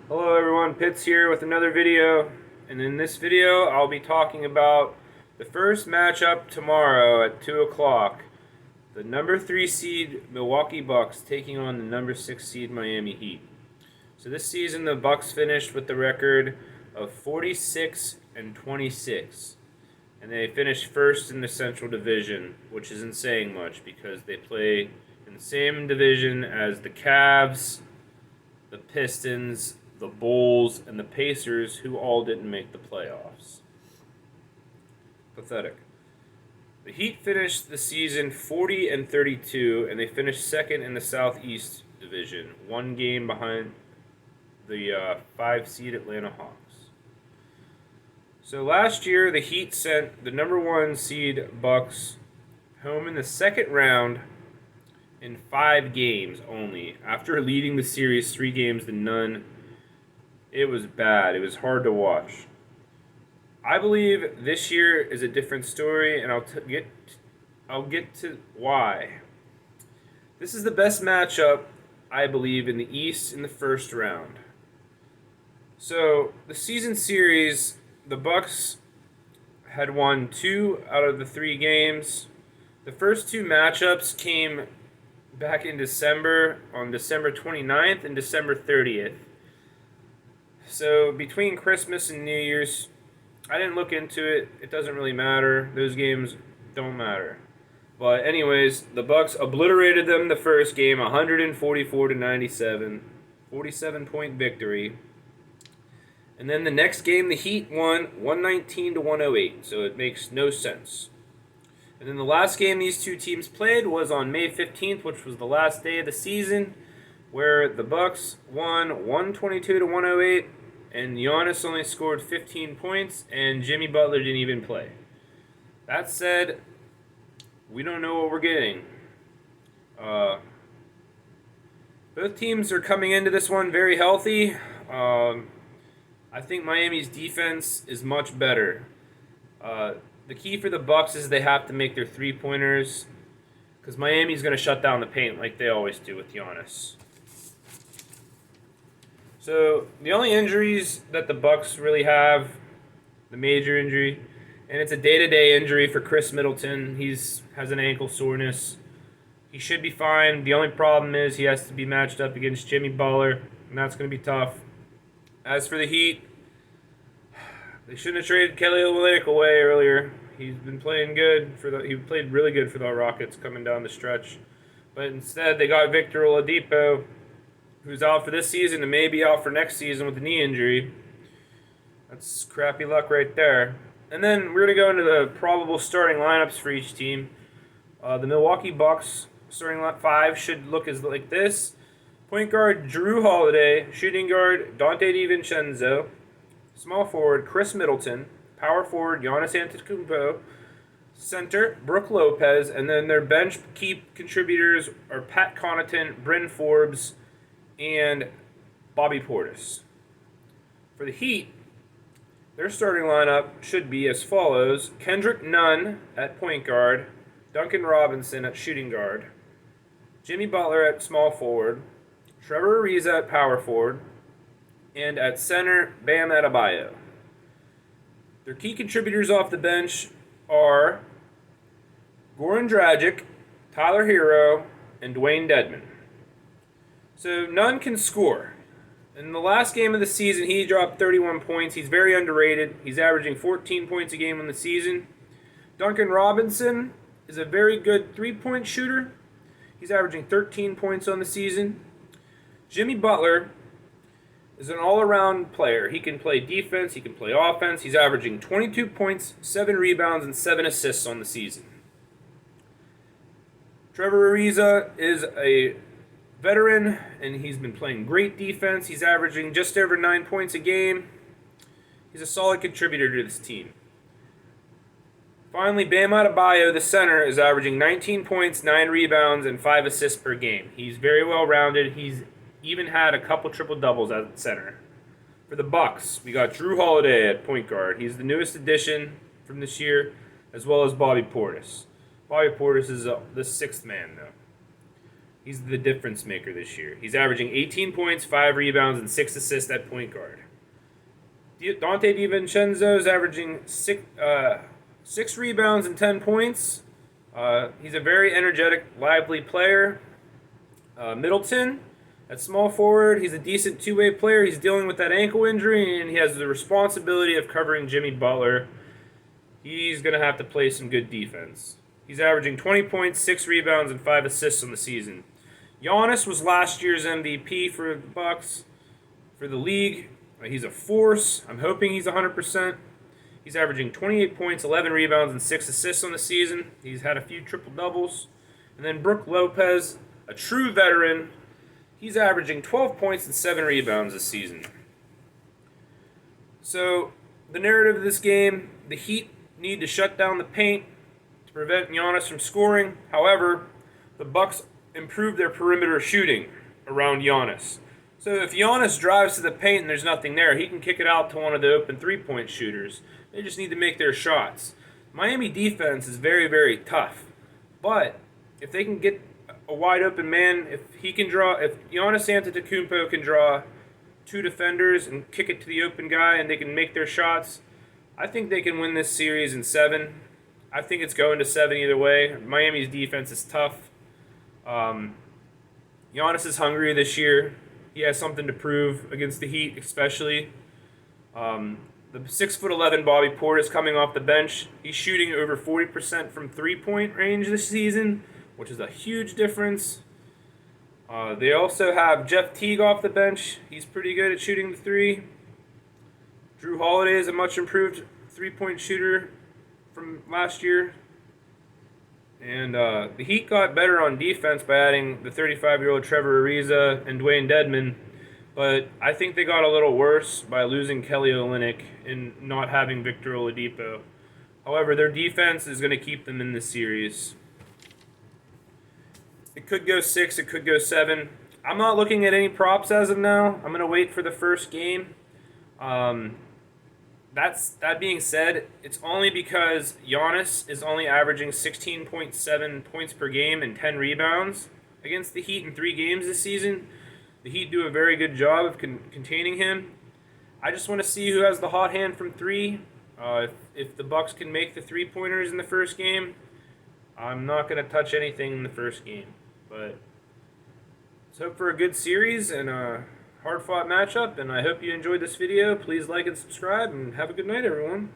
Hello everyone, Pitts here with another video, and in this video I'll be talking about the first matchup tomorrow at 2 o'clock. The number 3 seed Milwaukee Bucks taking on the number 6 seed Miami Heat. So this season the Bucks finished with the record of 46-26, and they finished first in the Central Division, which isn't saying much because they play in the same division as the Cavs, the Pistons, the Bulls, and the Pacers, who all didn't make the playoffs. Pathetic. The Heat finished the season 40-32, and they finished second in the Southeast Division, one game behind the 5 seed Atlanta Hawks. So last year, the Heat sent the number 1 seed Bucks home in the second round in 5 games only, after leading the series 3 games to none. It was bad. It was hard to watch. I believe this year is a different story, and I'll get to why. This is the best matchup, I believe, in the East in the first round. So the season series, the Bucks had won 2 out of the 3 games. The first 2 matchups came back in December, on December 29th and December 30th. So between Christmas and New Year's, I didn't look into it. It doesn't really matter. Those games don't matter. But anyways, the Bucks obliterated them the first game, 144-97, 47-point victory. And then the next game, the Heat won 119-108. So it makes no sense. And then the last game these two teams played was on May 15th, which was the last day of the season, where the Bucks won 122-108, and Giannis only scored 15 points, and Jimmy Butler didn't even play. That said, we don't know what we're getting. Both teams are coming into this one very healthy. I think Miami's defense is much better. The key for the Bucks is they have to make their three-pointers, because Miami's going to shut down the paint like they always do with Giannis. So the only injuries that the Bucks really have, the major injury, and it's a day-to-day injury for Chris Middleton. He has an ankle soreness. He should be fine. The only problem is he has to be matched up against Jimmy Butler, and that's going to be tough. As for the Heat, they shouldn't have traded Kelly Olynyk away earlier. He's been playing good he played really good for the Rockets coming down the stretch. But instead, they got Victor Oladipo, who's out for this season and may be out for next season with a knee injury. That's crappy luck right there. And then we're going to go into the probable starting lineups for each team. The Milwaukee Bucks starting 5 should look like this. Point guard, Drew Holiday. Shooting guard, Dante DiVincenzo. Small forward, Chris Middleton. Power forward, Giannis Antetokounmpo. Center, Brook Lopez. And then their bench key contributors are Pat Connaughton, Bryn Forbes, and Bobby Portis. For the Heat, their starting lineup should be as follows. Kendrick Nunn at point guard. Duncan Robinson at shooting guard. Jimmy Butler at small forward. Trevor Ariza at power forward. And at center, Bam Adebayo. Their key contributors off the bench are Goran Dragic, Tyler Hero, and Dwayne Dedmon. So Nunn can score. In the last game of the season, he dropped 31 points. He's very underrated. He's averaging 14 points a game on the season. Duncan Robinson is a very good three-point shooter. He's averaging 13 points on the season. Jimmy Butler is an all-around player. He can play defense. He can play offense. He's averaging 22 points, 7 rebounds, and 7 assists on the season. Trevor Ariza is a veteran, and he's been playing great defense. He's averaging just over 9 points a game. He's a solid contributor to this team. Finally, Bam Adebayo, the center, is averaging 19 points, 9 rebounds, and 5 assists per game. He's very well-rounded. He's even had a couple triple-doubles at center. For the Bucks, we got Drew Holiday at point guard. He's the newest addition from this year, as well as Bobby Portis. Bobby Portis is the 6th man, though. He's the difference maker this year. He's averaging 18 points, 5 rebounds, and 6 assists at point guard. Dante DiVincenzo is averaging 6 rebounds and 10 points. He's a very energetic, lively player. Middleton, at small forward, he's a decent two-way player. He's dealing with that ankle injury, and he has the responsibility of covering Jimmy Butler. He's going to have to play some good defense. He's averaging 20 points, 6 rebounds, and 5 assists on the season. Giannis was last year's MVP for the Bucks, for the league. He's a force. I'm hoping he's 100%. He's averaging 28 points, 11 rebounds, and 6 assists on the season. He's had a few triple-doubles. And then Brook Lopez, a true veteran, he's averaging 12 points and 7 rebounds this season. So, the narrative of this game, the Heat need to shut down the paint to prevent Giannis from scoring. However, the Bucks improved their perimeter shooting around Giannis. So if Giannis drives to the paint and there's nothing there, he can kick it out to one of the open three-point shooters. They just need to make their shots. Miami defense is very, very tough. But if they can get a wide open man, if Giannis Antetokounmpo can draw 2 defenders and kick it to the open guy and they can make their shots, I think they can win this series in 7. I think it's going to 7 either way. Miami's defense is tough. Giannis is hungry this year. He has something to prove against the Heat, especially. The 6'11" Bobby Portis coming off the bench. He's shooting over 40% from three-point range this season, which is a huge difference. They also have Jeff Teague off the bench. He's pretty good at shooting the three. Drew Holiday is a much improved three-point shooter from last year. And the Heat got better on defense by adding the 35-year-old Trevor Ariza and Dwayne Dedmon. But I think they got a little worse by losing Kelly Olynyk and not having Victor Oladipo. However, their defense is going to keep them in this series. It could go 6, it could go 7. I'm not looking at any props as of now. I'm going to wait for the first game. That being said, it's only because Giannis is only averaging 16.7 points per game and 10 rebounds against the Heat in 3 games this season. The Heat do a very good job of containing him. I just want to see who has the hot hand from 3. If the Bucks can make the 3-pointers in the first game, I'm not going to touch anything in the first game. But let's hope for a good series and a hard-fought matchup, and I hope you enjoyed this video. Please like and subscribe, and have a good night, everyone.